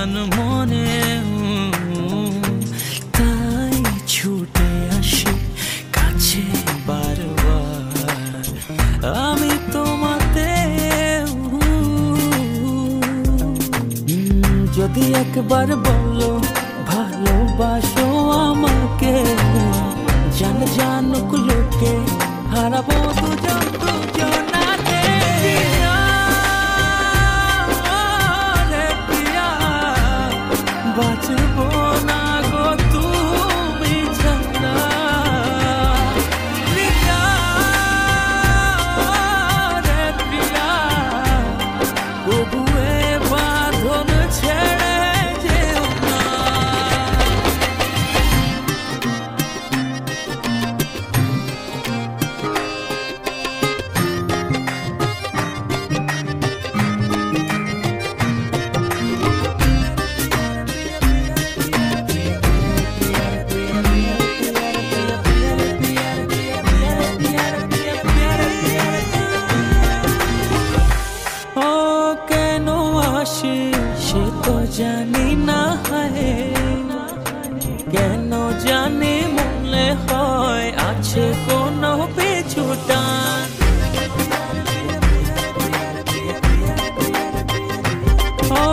আনমনে তাই ছুটে আসি কাছে বারবার আমি তোমাতে যদি একবার বলো ভালোবাসো আমাকে জান জানুক লোকে হারাবো দুজন দুজনাতে বাঁচবো না গো তুমি ছাড়া প্রিয়া রে প্রিয়া তবুয়ে বাঁধন ছেড়ে যেও না সে তো জানি না হয় কেন জানি মনে হয় আছে কোনো পিছুটান ও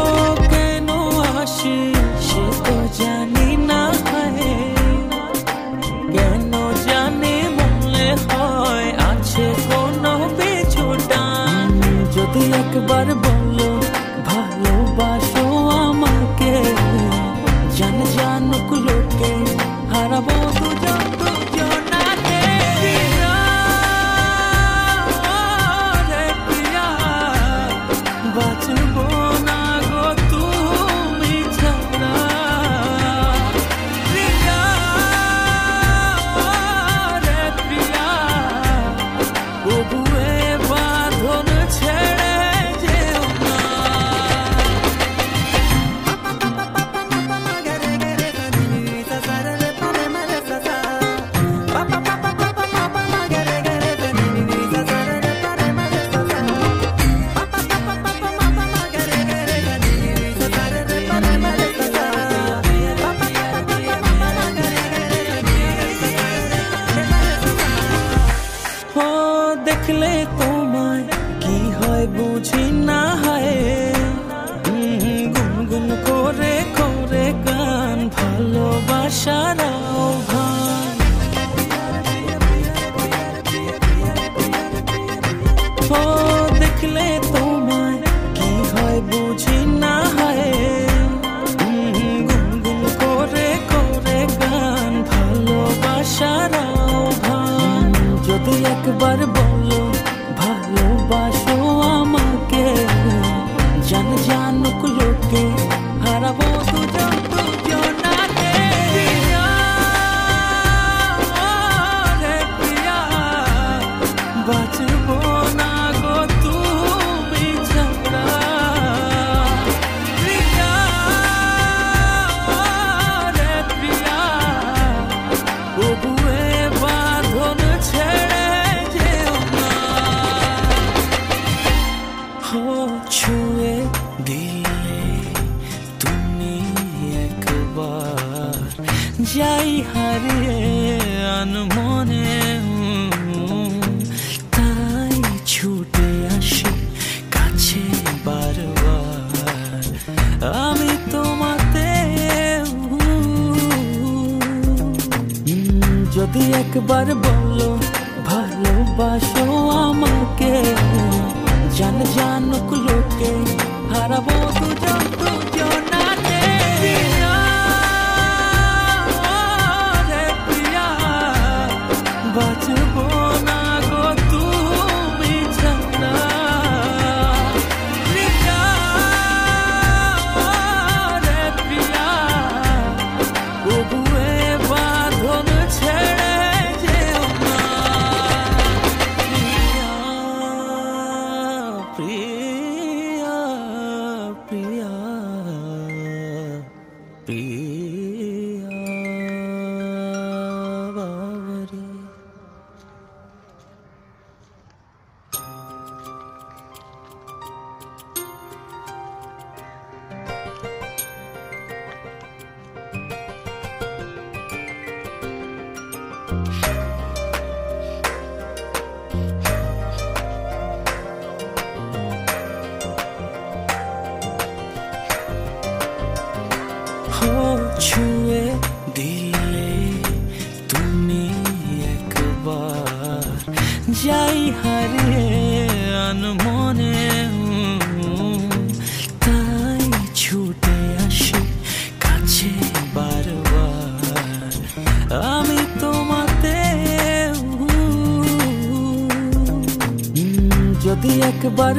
কেন আসি সে তো জানি না হয় কেন জানি মনে হয় আছে কোনো পিছুটান যদি একবার বলো ভালোবাসো আমাকে জান জানুক লোকে হারাবো দুজন দুজনাতে প্রিয়া রে প্রিয়া বাঁচবো না গো তুমি ছাড়া প্রিয়া রে প্রিয়া তবুয়ে বাঁধন ছেড়ে দেখলে তোমায় কি হয় বুঝি না হয় গুনগুন করে করে গান ভালোবাসার আহ্বান ও দেখলে তোমায় কি হয় বুঝি না হয় গুনগুন করে করে গান ভালোবাসার আহ্বান যদি একবার বলো ভালোবাসো আমাকে জান জানুক লোকে হারাবো দুজন দুজনাতে প্রিয়া রে প্রিয়া বাঁচবো না গো তুমি ছাড়া প্রিয়া রে প্রিয়া তবুয়ে বাঁধন ছেড়ে ছুঁয়ে দিলে তুমি একবার যাই হারিয়ে আনমনে তাই ছুটে আসি কাছে বারবার আমি তোমাতে যদি একবার বলো ভালোবাসো আমাকে জান জানুক লোকে হারাবো দুজন দুজনাতে প্রিয়া রে প্রিয়া বাঁচবো না গো তুমি ছাড়া প্রিয়া রে প্রিয়া তবুয়ে বাঁধন ছেড়ে যেও না প্রিয়া প্রিয়া প্রিয়া বাবরে ছুঁয়ে দিলে তুমি একবার যাই হারিয়ে আনমনে তাই ছুটে আসি কাছে বারবার আমি তোমাতে যদি একবার